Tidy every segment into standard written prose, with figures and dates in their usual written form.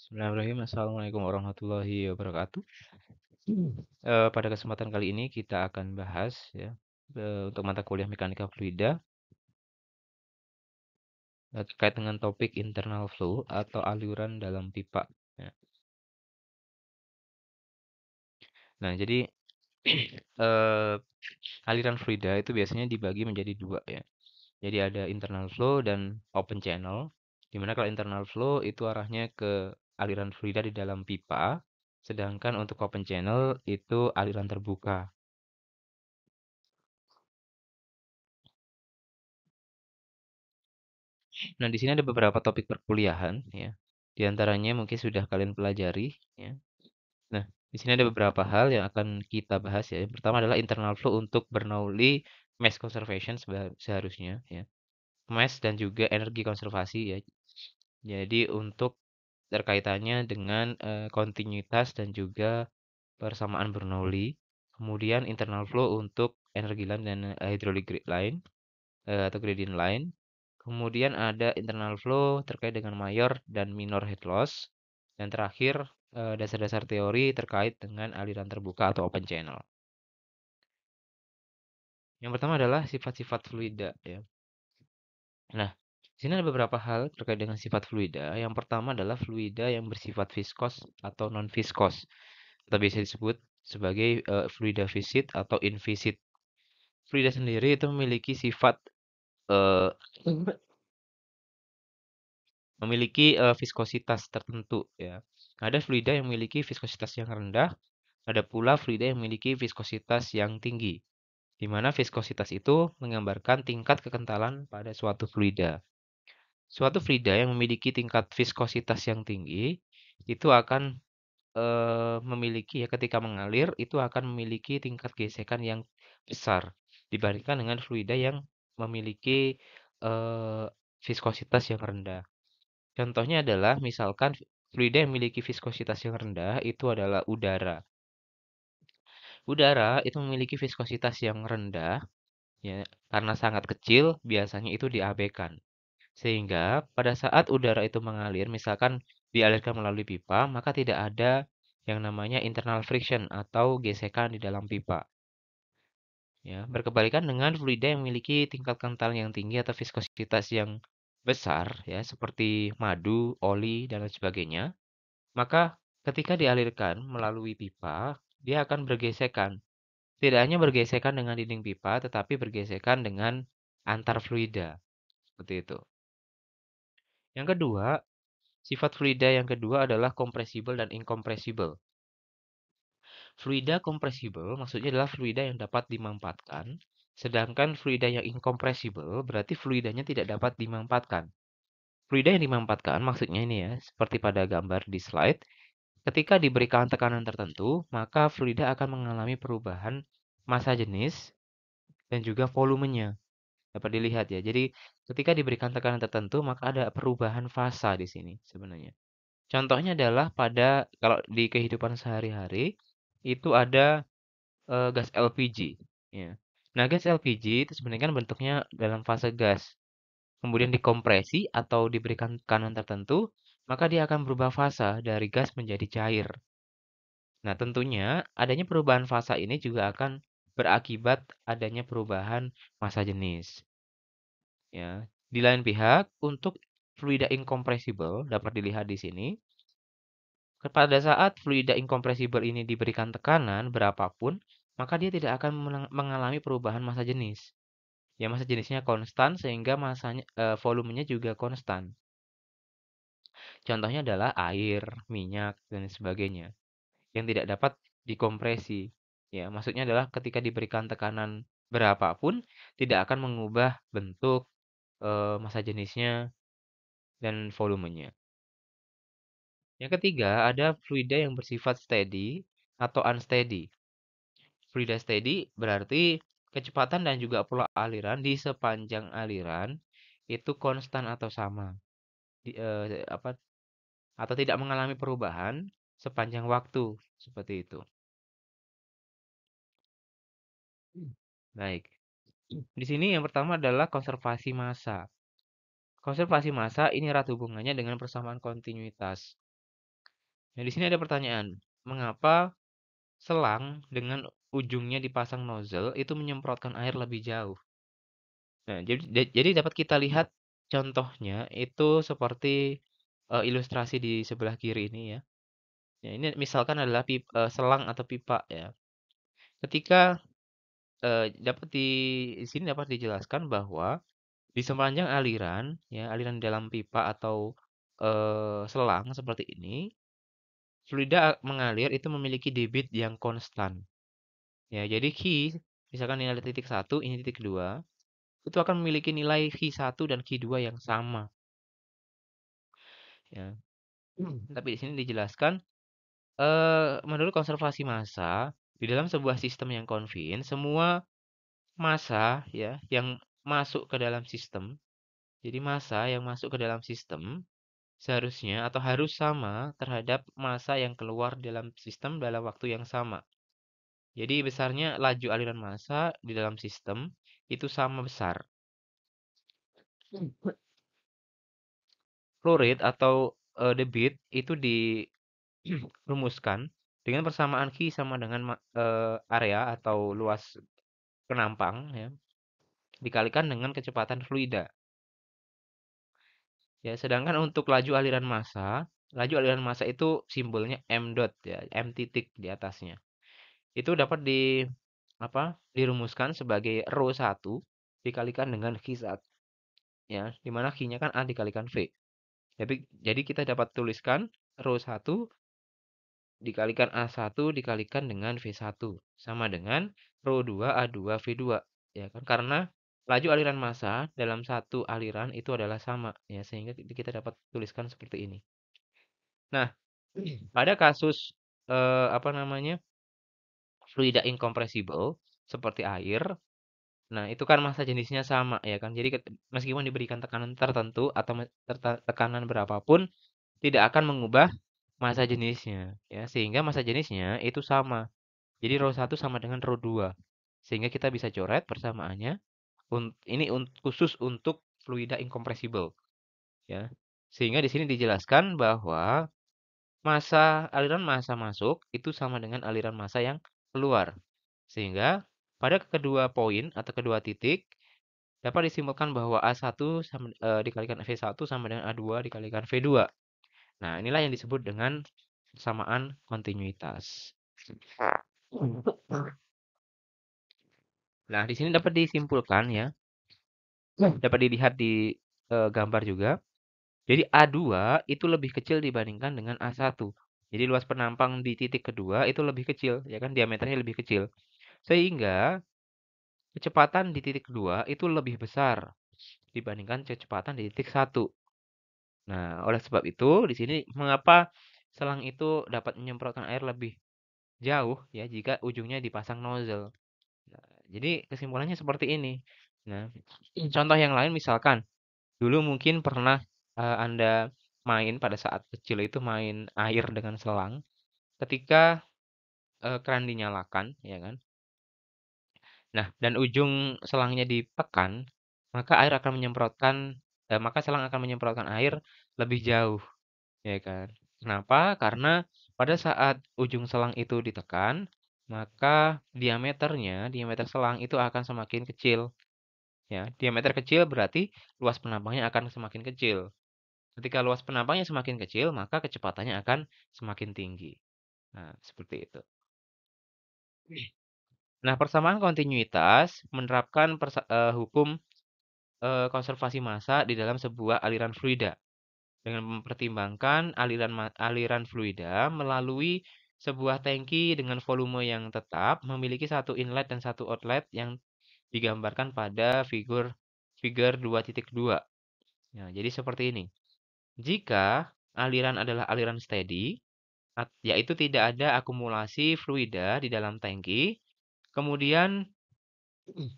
Bismillahirrahmanirrahim. Assalamualaikum warahmatullahi wabarakatuh. Pada kesempatan kali ini kita akan bahas ya untuk mata kuliah mekanika fluida terkait dengan topik internal flow atau aliran dalam pipa. Ya. Nah, jadi eh, aliran fluida itu biasanya dibagi menjadi dua ya. Jadi ada internal flow dan open channel. Dimana kalau internal flow itu arahnya ke aliran fluida di dalam pipa, sedangkan untuk open channel itu aliran terbuka. Nah, di sini ada beberapa topik perkuliahan ya. Di antaranya mungkin sudah kalian pelajari ya. Nah, di sini ada beberapa hal yang akan kita bahas ya. Yang pertama adalah internal flow untuk Bernoulli mass conservation seharusnya ya. Mass dan juga energi konservasi ya. Jadi untuk terkaitannya dengan kontinuitas dan juga persamaan Bernoulli. Kemudian internal flow untuk energi line dan hydraulic line atau gradient line. Kemudian ada internal flow terkait dengan mayor dan minor head loss. Dan terakhir, dasar-dasar teori terkait dengan aliran terbuka atau open channel. Yang pertama adalah sifat-sifat fluida ya. Nah, di sini ada beberapa hal terkait dengan sifat fluida. Yang pertama adalah fluida yang bersifat viskos atau non viskos atau biasa disebut sebagai fluida visit atau invisit. Fluida sendiri itu memiliki sifat eh, viskositas tertentu ya. Ada fluida yang memiliki viskositas yang rendah, ada pula fluida yang memiliki viskositas yang tinggi, di mana viskositas itu menggambarkan tingkat kekentalan pada suatu fluida. Suatu fluida yang memiliki tingkat viskositas yang tinggi itu akan memiliki ya ketika mengalir itu akan memiliki tingkat gesekan yang besar dibandingkan dengan fluida yang memiliki eh, viskositas yang rendah. Contohnya adalah misalkan fluida yang memiliki viskositas yang rendah itu adalah udara. Udara itu memiliki viskositas yang rendah ya karena sangat kecil biasanya itu diabaikan. Sehingga pada saat udara itu mengalir misalkan dialirkan melalui pipa maka tidak ada yang namanya internal friction atau gesekan di dalam pipa. Ya, berkebalikan dengan fluida yang memiliki tingkat kental yang tinggi atau viskositas yang besar ya seperti madu, oli dan lain sebagainya. Maka ketika dialirkan melalui pipa, dia akan bergesekan. Tidak hanya bergesekan dengan dinding pipa, tetapi bergesekan dengan antar fluida. Seperti itu. Yang kedua, sifat fluida yang kedua adalah compressible dan incompressible. Fluida compressible maksudnya adalah fluida yang dapat dimampatkan, sedangkan fluida yang incompressible berarti fluidanya tidak dapat dimampatkan. Fluida yang dimampatkan maksudnya ini ya, seperti pada gambar di slide. Ketika diberikan tekanan tertentu, maka fluida akan mengalami perubahan massa jenis dan juga volumenya. Dapat dilihat ya. Jadi, ketika diberikan tekanan tertentu, maka ada perubahan fasa di sini sebenarnya. Contohnya adalah pada kalau di kehidupan sehari-hari itu ada gas LPG ya. Nah, gas LPG itu sebenarnya kan bentuknya dalam fase gas. Kemudian dikompresi atau diberikan tekanan tertentu, maka dia akan berubah fasa dari gas menjadi cair. Nah, tentunya adanya perubahan fasa ini juga akan berakibat adanya perubahan massa jenis. Ya, di lain pihak, untuk fluida incompressible dapat dilihat di sini. Pada saat fluida incompressible ini diberikan tekanan berapapun, maka dia tidak akan mengalami perubahan massa jenis. Ya, massa jenisnya konstan sehingga volumenya juga konstan. Contohnya adalah air, minyak, dan sebagainya yang tidak dapat dikompresi. Ya, maksudnya adalah ketika diberikan tekanan berapapun tidak akan mengubah bentuk, massa jenisnya dan volumenya. Yang ketiga, ada fluida yang bersifat steady atau unsteady. Fluida steady berarti kecepatan dan juga pola aliran di sepanjang aliran itu konstan atau sama. Apa atau tidak mengalami perubahan sepanjang waktu seperti itu. Baik. Di sini yang pertama adalah konservasi massa. Konservasi massa ini erat hubungannya dengan persamaan kontinuitas. Nah, di sini ada pertanyaan, mengapa selang dengan ujungnya dipasang nozzle itu menyemprotkan air lebih jauh? Nah, jadi dapat kita lihat contohnya itu seperti ilustrasi di sebelah kiri ini ya. Ya, ini misalkan adalah selang atau pipa ya. Ketika dapat di sini dapat dijelaskan bahwa di sepanjang aliran ya, aliran dalam pipa atau selang seperti ini, fluida mengalir itu memiliki debit yang konstan. Ya, jadi misalkan ini ada titik satu, ini titik 2, itu akan memiliki nilai Q1 dan Q2 yang sama ya. Tapi di sini dijelaskan menurut konservasi massa, di dalam sebuah sistem yang konvin, semua massa ya yang masuk ke dalam sistem, jadi massa yang masuk ke dalam sistem seharusnya atau harus sama terhadap massa yang keluar dalam sistem dalam waktu yang sama. Jadi besarnya laju aliran massa di dalam sistem itu sama besar. Flow rate atau debit itu dirumuskan dengan persamaan Q sama dengan area atau luas penampang ya, dikalikan dengan kecepatan fluida. Ya, sedangkan untuk laju aliran massa itu simbolnya m dot ya, m titik di atasnya. Itu dapat dirumuskan sebagai rho 1 dikalikan dengan Q1 ya, di mana Q-nya kan A dikalikan V. Jadi kita dapat tuliskan rho 1 dikalikan A1 dikalikan dengan V1 sama dengan rho 2 A2 V2 ya kan, karena laju aliran massa dalam satu aliran itu adalah sama ya, sehingga kita dapat tuliskan seperti ini. Nah, pada kasus apa namanya? Fluida incompressible seperti air, nah itu kan massa jenisnya sama ya kan. Jadi meskipun diberikan tekanan tertentu atau tekanan berapapun tidak akan mengubah massa jenisnya ya, sehingga massa jenisnya itu sama. Jadi rho 1 sama dengan rho 2. Sehingga kita bisa coret persamaannya. Ini khusus untuk fluida incompressible ya. Sehingga di sini dijelaskan bahwa aliran massa masuk itu sama dengan aliran massa yang keluar. Sehingga pada kedua poin atau kedua titik dapat disimpulkan bahwa A1 dikalikan V1 sama dengan A2 dikalikan V2. Nah, inilah yang disebut dengan persamaan kontinuitas. Nah, di sini dapat disimpulkan ya, dapat dilihat di gambar juga. Jadi A2 itu lebih kecil dibandingkan dengan A1. Jadi luas penampang di titik kedua itu lebih kecil, ya kan, diameternya lebih kecil. Sehingga kecepatan di titik kedua itu lebih besar dibandingkan kecepatan di titik satu. Nah, oleh sebab itu di sini mengapa selang itu dapat menyemprotkan air lebih jauh ya jika ujungnya dipasang nozzle. Nah, jadi kesimpulannya seperti ini. Nah, contoh yang lain misalkan dulu mungkin pernah Anda main pada saat kecil itu main air dengan selang. Ketika keran dinyalakan, ya kan? Nah, dan ujung selangnya ditekan, maka selang akan menyemprotkan air lebih jauh, ya kan? Kenapa? Karena pada saat ujung selang itu ditekan, maka diameter selang itu akan semakin kecil, ya. Diameter kecil berarti luas penampangnya akan semakin kecil. Ketika luas penampangnya semakin kecil, maka kecepatannya akan semakin tinggi. Nah, seperti itu. Nah, persamaan kontinuitas menerapkan hukum konservasi massa di dalam sebuah aliran fluida dengan mempertimbangkan aliran fluida melalui sebuah tangki dengan volume yang tetap memiliki satu inlet dan satu outlet yang digambarkan pada figur 2.2. Nah, jadi seperti ini. Jika aliran adalah aliran steady, yaitu tidak ada akumulasi fluida di dalam tangki, kemudian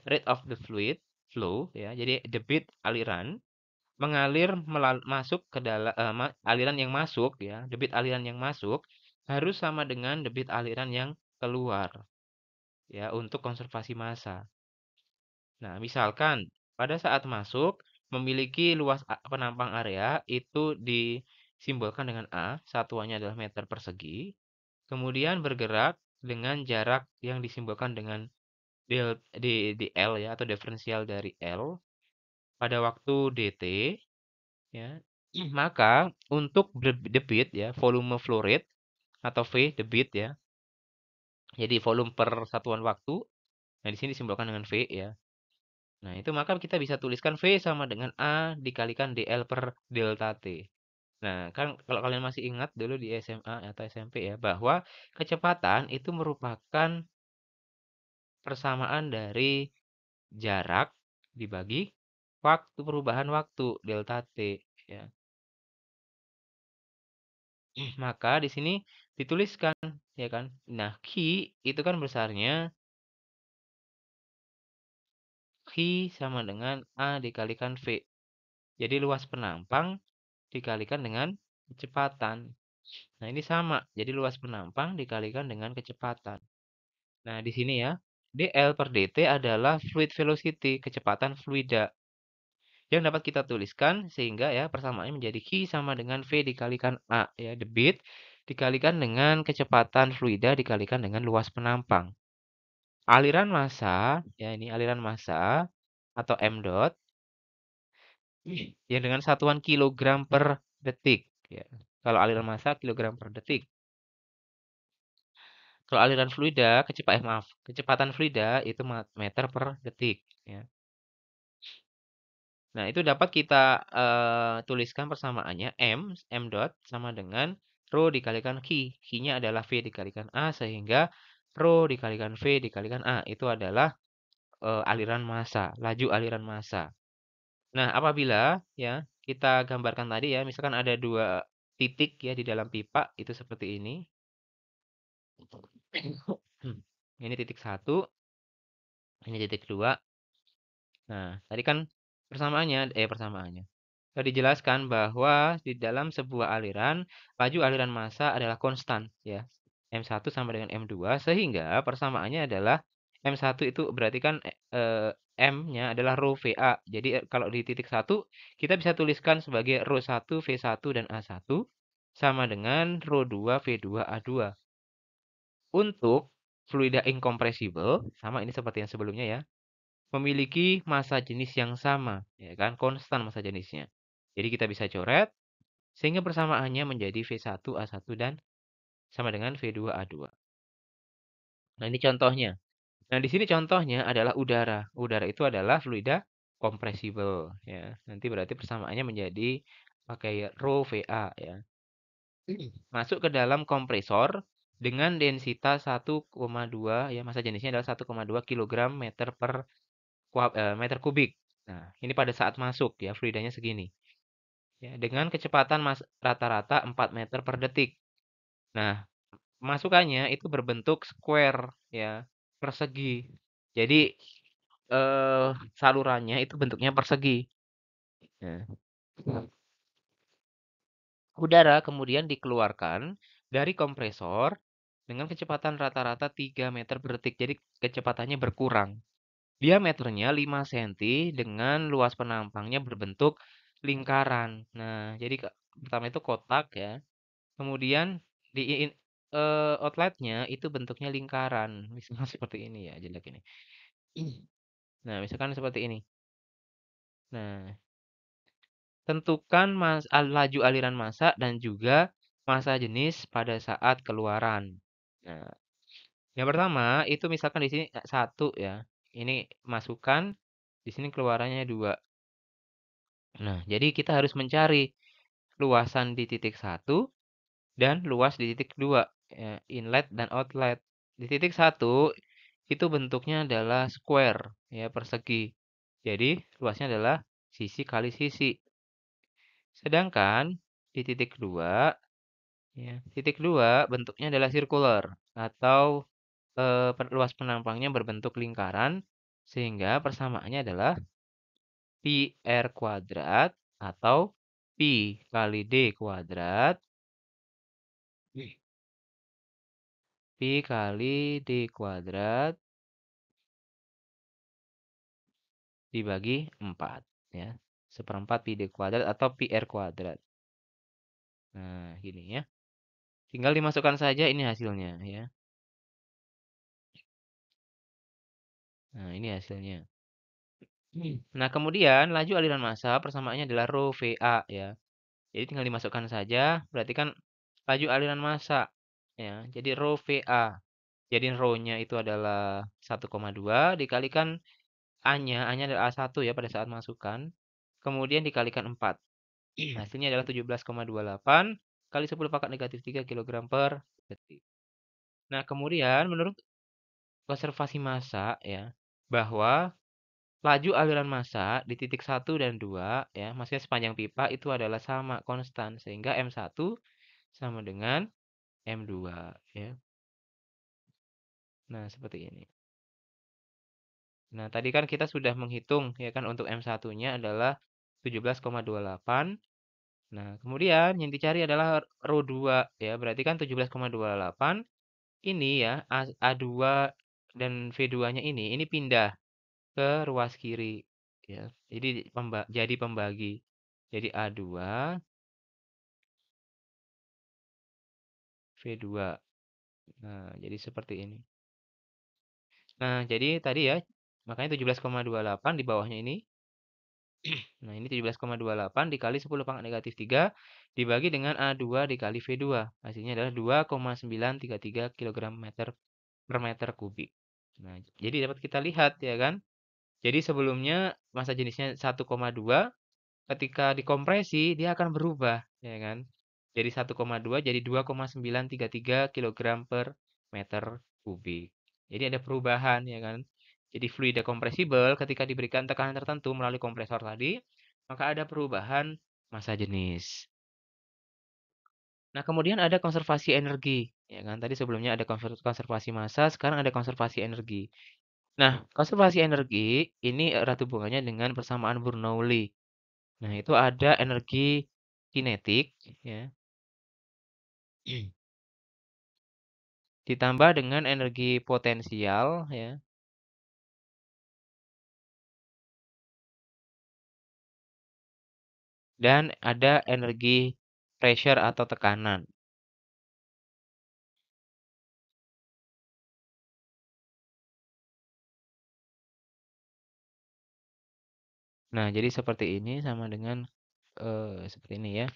rate of the fluid flow ya. Jadi debit aliran mengalir masuk ke dalam aliran yang masuk ya. Debit aliran yang masuk harus sama dengan debit aliran yang keluar ya untuk konservasi massa. Nah, misalkan pada saat masuk memiliki luas penampang area itu simbolkan dengan A, satuannya adalah meter persegi, kemudian bergerak dengan jarak yang disimbolkan dengan dl ya, atau diferensial dari L pada waktu dt ya. Maka untuk debit ya, volume flow rate atau V debit ya. Jadi volume per satuan waktu. Nah, di sini disimbolkan dengan V ya. Nah, itu maka kita bisa tuliskan V sama dengan A dikalikan dl per delta T. Nah, kan kalau kalian masih ingat dulu di SMA atau SMP ya, bahwa kecepatan itu merupakan persamaan dari jarak dibagi waktu, perubahan waktu, delta T ya. Maka di sini dituliskan ya kan. Nah, Q itu kan besarnya Q sama dengan A dikalikan V. Jadi luas penampang dikalikan dengan kecepatan. Nah, ini sama. Jadi luas penampang dikalikan dengan kecepatan. Nah, di sini ya, dl per dt adalah fluid velocity, kecepatan fluida. Yang dapat kita tuliskan sehingga ya persamaannya menjadi Q sama dengan V dikalikan A ya, debit dikalikan dengan kecepatan fluida dikalikan dengan luas penampang. Aliran massa ya, ini aliran massa atau m dot yang dengan satuan kilogram per detik ya. Kalau aliran massa kilogram per detik. Kalau aliran fluida, kecepatan fluida itu meter per detik ya. Nah, itu dapat kita tuliskan persamaannya m dot sama dengan rho dikalikan Q. Q-nya adalah V dikalikan A sehingga rho dikalikan V dikalikan A itu adalah aliran massa, laju aliran massa. Nah, apabila ya kita gambarkan tadi ya, misalkan ada dua titik ya di dalam pipa itu seperti ini. Ini titik 1, ini titik 2. Nah, tadi kan persamaannya. Dijelaskan bahwa di dalam sebuah aliran, laju aliran massa adalah konstan ya. M1 sama dengan M2 sehingga persamaannya adalah M1 itu berarti kan M-nya adalah rho VA. Jadi kalau di titik 1 kita bisa tuliskan sebagai rho 1 V1 dan A1 sama dengan rho 2 V2 A2. Untuk fluida incompressible sama ini seperti yang sebelumnya ya, memiliki massa jenis yang sama, ya kan, konstan massa jenisnya. Jadi kita bisa coret sehingga persamaannya menjadi V1 A1 dan sama dengan V2 A2. Nah, ini contohnya. Nah, di sini contohnya adalah udara. Udara itu adalah fluida compressible ya. Nanti berarti persamaannya menjadi pakai rho VA ya. Masuk ke dalam kompresor dengan densitas 1,2 ya, massa jenisnya adalah 1,2 kg meter per meter kubik. Nah, ini pada saat masuk ya, fluidanya segini. Ya, dengan kecepatan rata-rata 4 meter per detik. Nah, masukannya itu berbentuk square ya, persegi. Jadi salurannya itu bentuknya persegi. Nah, udara kemudian dikeluarkan dari kompresor dengan kecepatan rata-rata 3 meter per detik. Jadi kecepatannya berkurang. Diameternya 5 cm dengan luas penampangnya berbentuk lingkaran. Nah, jadi pertama itu kotak ya. Kemudian di outletnya itu bentuknya lingkaran. Misalnya seperti ini ya, jelek ini. Nah, misalkan seperti ini. Nah, tentukan laju aliran massa dan juga massa jenis pada saat keluaran. Nah, yang pertama itu misalkan di sini 1 ya. Ini masukkan, di sini keluarannya 2. Nah, jadi kita harus mencari luasan di titik 1 dan luas di titik 2, ya, inlet dan outlet. Di titik 1 itu bentuknya adalah square, ya, persegi. Jadi, luasnya adalah sisi kali sisi. Sedangkan di titik 2, ya, titik 2 bentuknya adalah circular atau luas penampangnya berbentuk lingkaran sehingga persamaannya adalah pi r kuadrat atau pi kali d kuadrat pi kali d kuadrat dibagi 4 ya. 1/4 pi d kuadrat atau pi r kuadrat. Nah, gini ya. Tinggal dimasukkan saja ini hasilnya ya. Nah, ini hasilnya. Nah, kemudian laju aliran massa persamaannya adalah rho VA ya. Jadi tinggal dimasukkan saja, berarti kan laju aliran massa ya. Jadi rho VA. Jadi rho-nya itu adalah 1,2 dikalikan A-nya adalah A1 ya pada saat masukkan. Kemudian dikalikan 4. Hasilnya adalah 17,28 kali 10 pangkat negatif 3 kilogram per detik. Nah, kemudian menurut konservasi massa ya, bahwa laju aliran massa di titik 1 dan 2 ya, maksudnya sepanjang pipa itu adalah sama konstan sehingga M1 sama dengan M2 ya. Nah, seperti ini. Nah, tadi kan kita sudah menghitung ya kan untuk M1-nya adalah 17,28. Nah, kemudian yang dicari adalah rho 2 ya. Berarti kan 17,28 ini ya A2 dan V2-nya ini pindah ke ruas kiri ya. Jadi pembagi. Jadi A2 V2. Nah, jadi seperti ini. Nah, jadi tadi ya, makanya 17,28 di bawahnya ini. Nah, ini 17,28 dikali 10 pangkat negatif 3 dibagi dengan A2 dikali V2. Hasilnya adalah 2,933 kg per meter kubik. Nah, jadi dapat kita lihat ya kan. Jadi sebelumnya massa jenisnya 1,2, ketika dikompresi dia akan berubah ya kan. Jadi 1,2 jadi 2,933 kg per meter kubik. Jadi ada perubahan ya kan. Jadi fluida compressible ketika diberikan tekanan tertentu melalui kompresor tadi, maka ada perubahan massa jenis. Nah, kemudian ada konservasi energi, ya kan? Tadi sebelumnya ada konservasi massa, sekarang ada konservasi energi. Nah, konservasi energi ini erat hubungannya dengan persamaan Bernoulli. Nah, itu ada energi kinetik, ya, ditambah dengan energi potensial, ya, dan ada energi pressure atau tekanan. Nah, jadi seperti ini sama dengan seperti ini ya.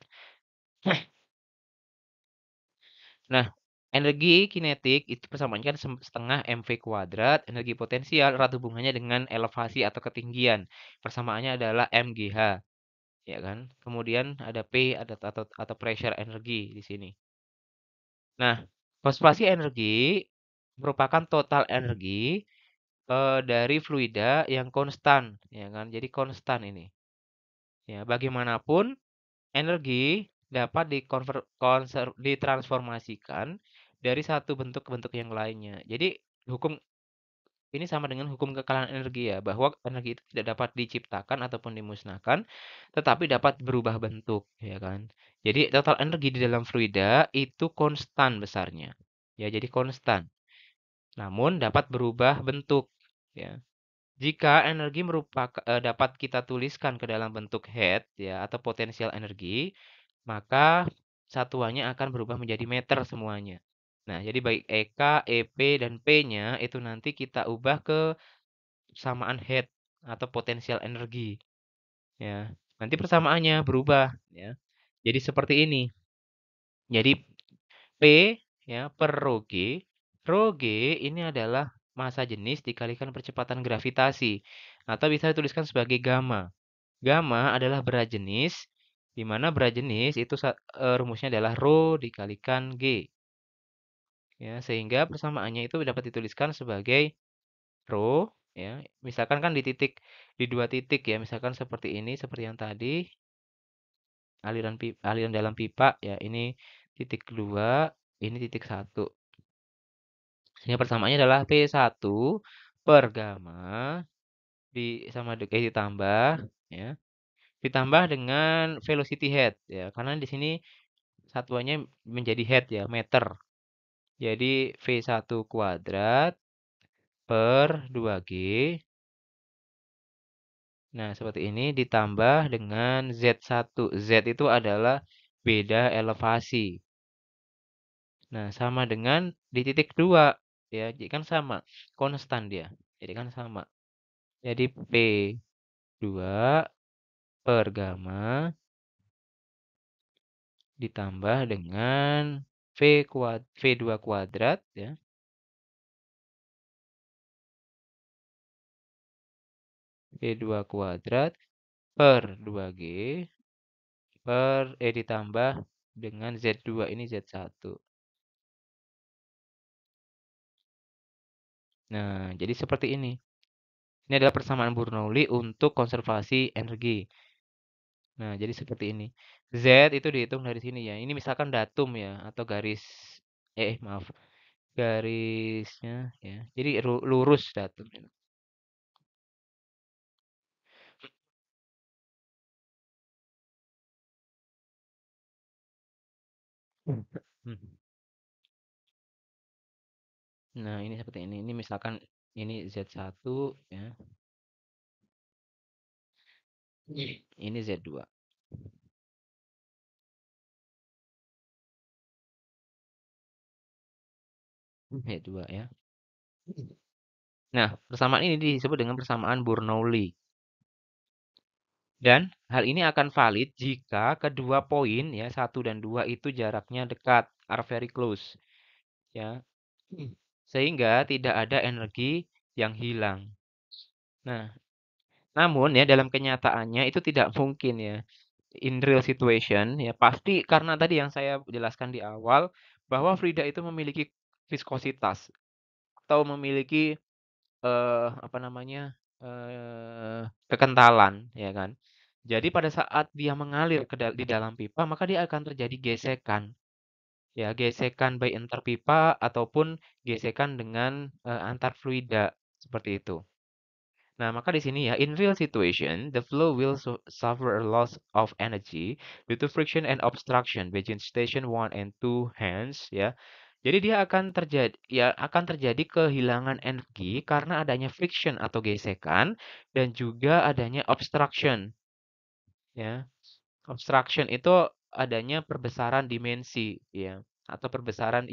Nah, energi kinetik itu persamaannya kan setengah mv kuadrat, energi potensial erat hubungannya dengan elevasi atau ketinggian. Persamaannya adalah mgh, ya kan? Kemudian ada P atau pressure energi di sini. Nah, konservasi energi merupakan total energi dari fluida yang konstan, ya kan? Jadi konstan ini. Ya, bagaimanapun energi dapat ditransformasikan dari satu bentuk ke bentuk yang lainnya. Jadi hukum ini sama dengan hukum kekalahan energi ya, bahwa energi itu tidak dapat diciptakan ataupun dimusnahkan, tetapi dapat berubah bentuk, ya kan. Jadi total energi di dalam fluida itu konstan besarnya. Ya, jadi konstan. Namun dapat berubah bentuk, ya. Jika energi dapat kita tuliskan ke dalam bentuk head ya atau potensial energi, maka satuannya akan berubah menjadi meter semuanya. Nah, jadi baik EK, EP, dan P-nya itu nanti kita ubah ke persamaan head atau potensial energi. Ya, nanti persamaannya berubah. Ya, jadi seperti ini. Jadi P ya per rho G. Rho G ini adalah massa jenis dikalikan percepatan gravitasi atau bisa dituliskan sebagai gamma. Gamma adalah berat jenis, di mana berat jenis itu rumusnya adalah rho dikalikan G. Ya, sehingga persamaannya itu dapat dituliskan sebagai rho ya. Misalkan kan di dua titik ya, misalkan seperti ini, seperti yang tadi, aliran dalam pipa ya, ini titik 2, ini titik 1. Sehingga persamaannya adalah P1 per gamma ditambah ya, ditambah dengan velocity head ya. Karena di sini satuannya menjadi head ya, meter. Jadi V1 kuadrat per 2G. Nah, seperti ini ditambah dengan Z1. Z itu adalah beda elevasi. Nah, sama dengan di titik 2 ya, jadi kan sama, konstan dia. Jadi kan sama. Jadi P2 per gamma ditambah dengan V2 kuadrat ya. V2 kuadrat per 2G ditambah dengan Z2 ini Z1. Nah, jadi seperti ini. Ini adalah persamaan Bernoulli untuk konservasi energi. Nah, jadi seperti ini. Z itu dihitung dari sini ya. Ini misalkan datum ya atau garis maaf. Garisnya ya. Jadi lurus datum. Hmm. Nah, ini seperti ini. Ini misalkan ini Z1 ya. Ini Z2. Z2 ya. Nah, persamaan ini disebut dengan persamaan Bernoulli. Dan hal ini akan valid jika kedua poin ya 1 dan 2 itu jaraknya dekat, are very close ya. Sehingga tidak ada energi yang hilang. Nah, namun ya dalam kenyataannya itu tidak mungkin ya. In real situation ya pasti karena tadi yang saya jelaskan di awal bahwa fluida itu memiliki viskositas atau memiliki apa namanya, kekentalan, ya kan. Jadi pada saat dia mengalir di dalam pipa, maka dia akan terjadi gesekan, ya, gesekan baik antar pipa ataupun gesekan dengan, antar fluida, seperti itu. Nah, maka di sini ya, in real situation, the flow will suffer a loss of energy due to friction and obstruction between station 1 and 2 hands, ya. Jadi dia akan terjadi kehilangan energi karena adanya friction atau gesekan dan juga adanya obstruction ya. Obstruction itu adanya perbesaran dimensi ya atau perbesaran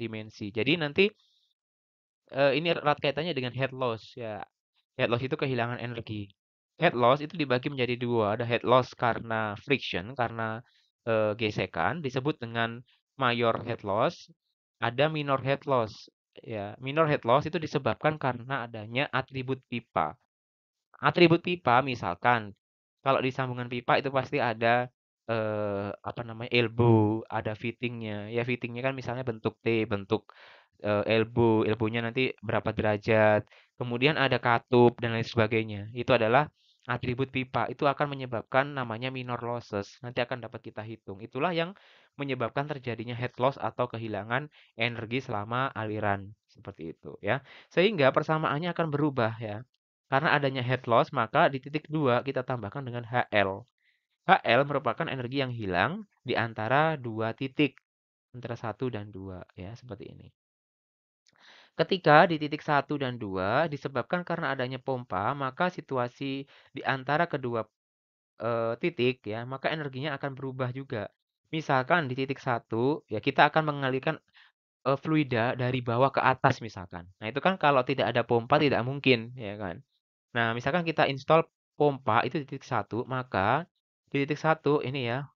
dimensi. Jadi nanti ini erat kaitannya dengan head loss ya. Head loss itu kehilangan energi. Head loss itu dibagi menjadi dua. Ada head loss karena friction, karena gesekan, disebut dengan mayor head loss. Ada minor head loss. Ya, minor head loss itu disebabkan karena adanya atribut pipa. Atribut pipa misalkan, kalau di sambungan pipa itu pasti ada apa namanya elbow, ada fittingnya. Ya fittingnya kan misalnya bentuk T, bentuk elbow-nya nanti berapa derajat. Kemudian ada katup dan lain sebagainya. Itu adalah atribut pipa. Itu akan menyebabkan namanya minor losses. Nanti akan dapat kita hitung. Itulah yang menyebabkan terjadinya head loss atau kehilangan energi selama aliran. Seperti itu ya. Sehingga persamaannya akan berubah ya. Karena adanya head loss, maka di titik 2 kita tambahkan dengan HL. HL merupakan energi yang hilang di antara dua titik. Antara 1 dan 2 ya, seperti ini. Ketika di titik 1 dan 2 disebabkan karena adanya pompa, maka situasi di antara kedua titik ya, maka energinya akan berubah juga. Misalkan di titik 1 ya kita akan mengalirkan fluida dari bawah ke atas misalkan. Nah, itu kan kalau tidak ada pompa tidak mungkin, ya kan. Nah, misalkan kita install pompa itu di titik 1, maka di titik 1 ini ya,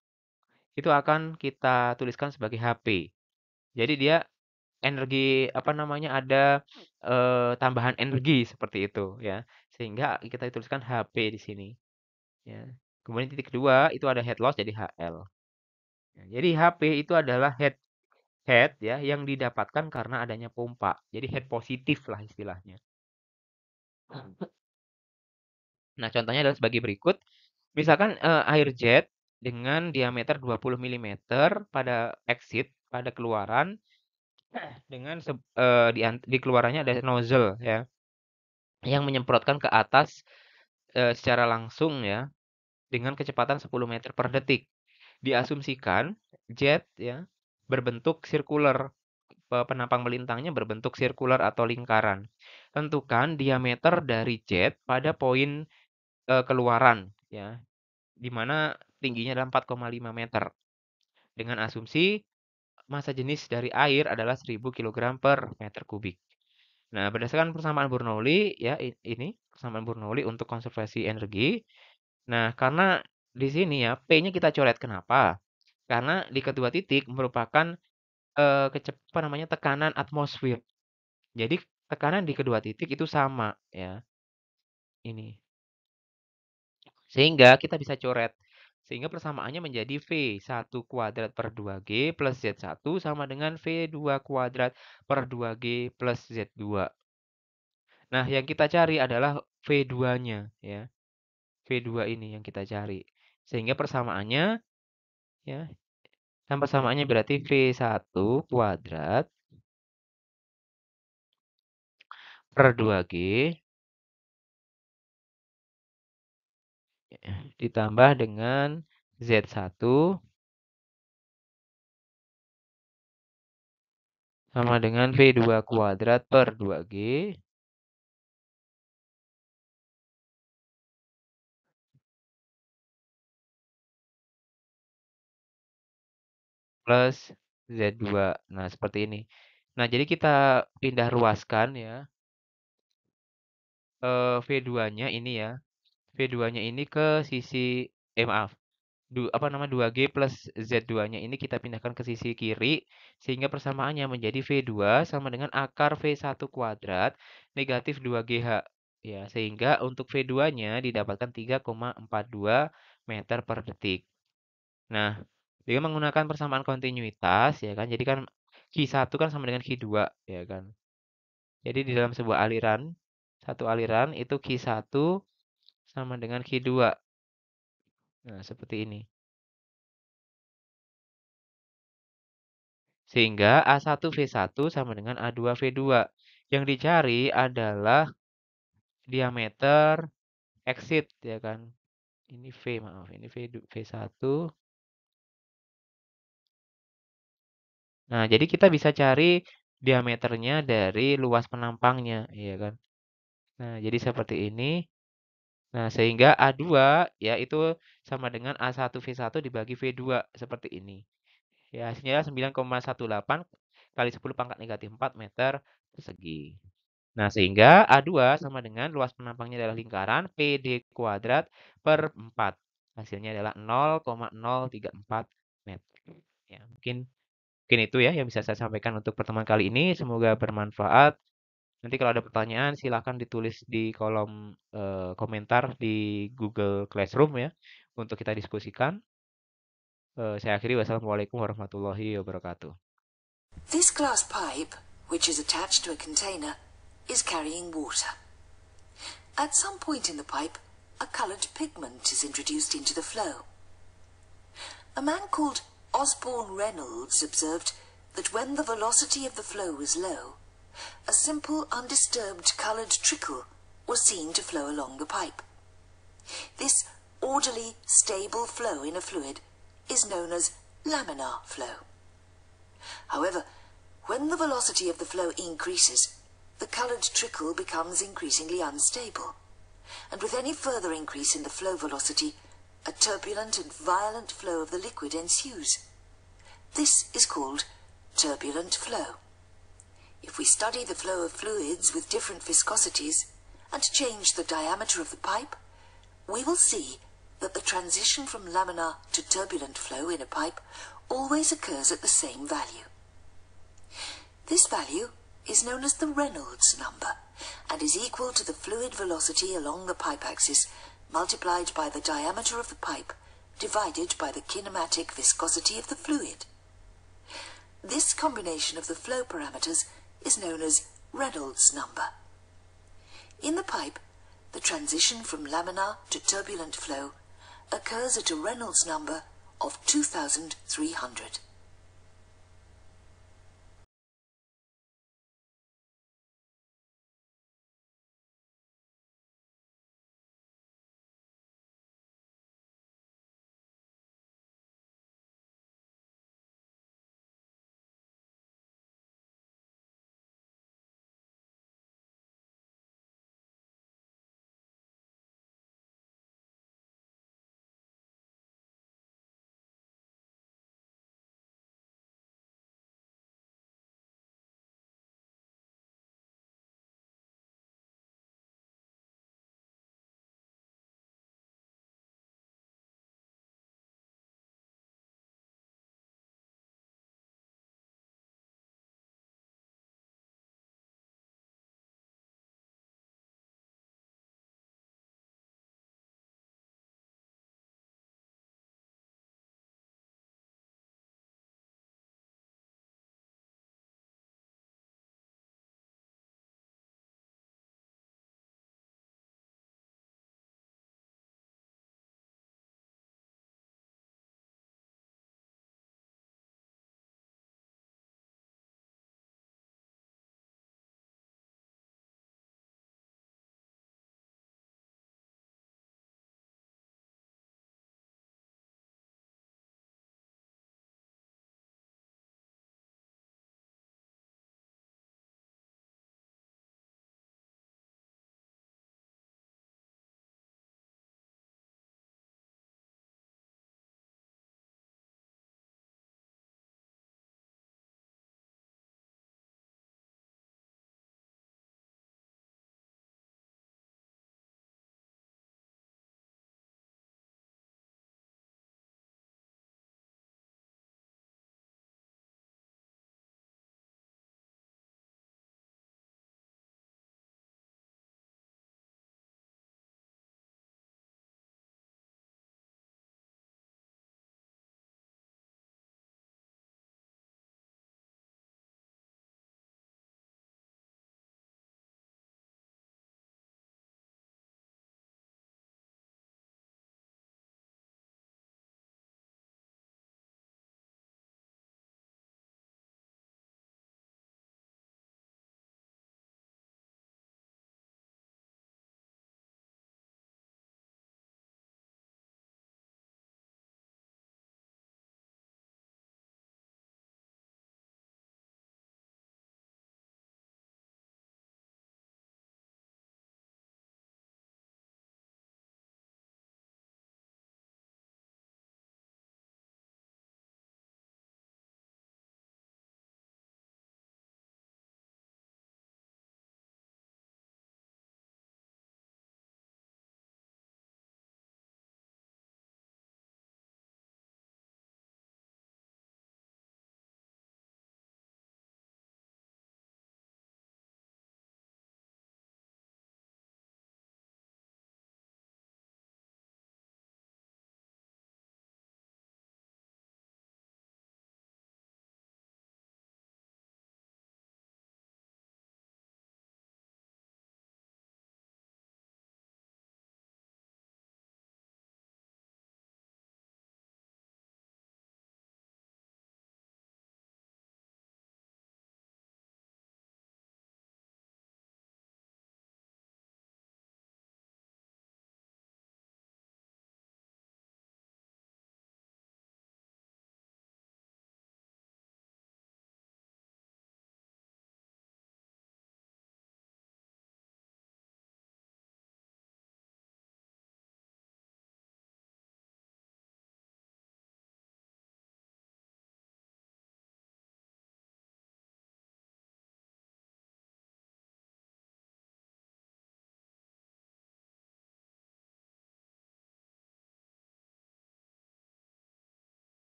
itu akan kita tuliskan sebagai HP. Jadi dia energi apa namanya ada tambahan energi seperti itu ya. Sehingga kita tuliskan HP di sini ya. Kemudian titik 2 itu ada head loss jadi HL. Ya, jadi HP itu adalah head ya yang didapatkan karena adanya pompa. Jadi head positif lah istilahnya. Nah, contohnya adalah sebagai berikut. Misalkan air jet dengan diameter 20 milimeter pada exit, pada keluaran dengan di keluarannya ada nozzle ya yang menyemprotkan ke atas secara langsung ya dengan kecepatan 10 meter per detik. Diasumsikan jet ya berbentuk sirkular, penampang melintangnya berbentuk sirkular atau lingkaran. Tentukan diameter dari jet pada poin keluaran ya, di mana tingginya adalah 4,5 meter. dengan asumsi massa jenis dari air adalah 1000 kg per meter kubik. Nah, berdasarkan persamaan Bernoulli ya ini persamaan Bernoulli untuk konservasi energi. Nah, karena di sini ya P-nya kita coret kenapa? Karena di kedua titik merupakan tekanan atmosfer. Jadi tekanan di kedua titik itu sama ya. Ini. Sehingga kita bisa coret. Sehingga persamaannya menjadi V1 kuadrat per 2G plus Z1 sama dengan V2 kuadrat per 2G plus Z2. Nah, yang kita cari adalah V2-nya ya. V2 ini yang kita cari. Sehingga persamaannya ya, dan persamaannya berarti V1 kuadrat per 2G ditambah dengan Z1 sama dengan V2 kuadrat per 2G plus Z2. Nah, seperti ini. Nah, jadi kita pindah ruaskan ya. V2-nya ini ya. V2-nya ini ke sisi maaf. 2G plus Z2-nya ini kita pindahkan ke sisi kiri sehingga persamaannya menjadi V2 sama dengan akar V1 kuadrat negatif 2GH. Ya, sehingga untuk V2-nya didapatkan 3,42 meter per detik. Nah, dengan menggunakan persamaan kontinuitas ya kan. Jadi kan Q1 kan sama dengan Q2 ya kan. Jadi di dalam sebuah aliran, satu aliran itu Q1 sama dengan Q2. Nah, seperti ini. Sehingga A1V1 sama dengan A2V2. Yang dicari adalah diameter exit ya kan. Ini V, maaf, ini V1. Nah, jadi kita bisa cari diameternya dari luas penampangnya, ya kan. Nah, jadi seperti ini. Nah, sehingga A2 ya itu sama dengan A1V1 dibagi V2 seperti ini. Ya, hasilnya 9,18 kali 10 pangkat negatif 4 meter persegi. Nah, sehingga A2 sama dengan luas penampangnya adalah lingkaran PD kuadrat per 4. Hasilnya adalah 0,034 meter. Ya, mungkin itu ya yang bisa saya sampaikan untuk pertemuan kali ini. Semoga bermanfaat. Nanti kalau ada pertanyaan silahkan ditulis di kolom komentar di Google Classroom ya untuk kita diskusikan. Saya akhiri, wassalamualaikum warahmatullahi wabarakatuh. This glass pipe, which is attached to a container, is carrying water. At some point in the pipe, a coloured pigment is introduced into the flow. A man called Osborne Reynolds observed that when the velocity of the flow was low, a simple undisturbed coloured trickle was seen to flow along the pipe. This orderly, stable flow in a fluid is known as laminar flow. However, when the velocity of the flow increases, the coloured trickle becomes increasingly unstable, and with any further increase in the flow velocity, a turbulent and violent flow of the liquid ensues. This is called turbulent flow. If we study the flow of fluids with different viscosities and change the diameter of the pipe, we will see that the transition from laminar to turbulent flow in a pipe always occurs at the same value. This value is known as the Reynolds number and is equal to the fluid velocity along the pipe axis multiplied by the diameter of the pipe divided by the kinematic viscosity of the fluid. This combination of the flow parameters is known as Reynolds number. In the pipe, the transition from laminar to turbulent flow occurs at a Reynolds number of 2300.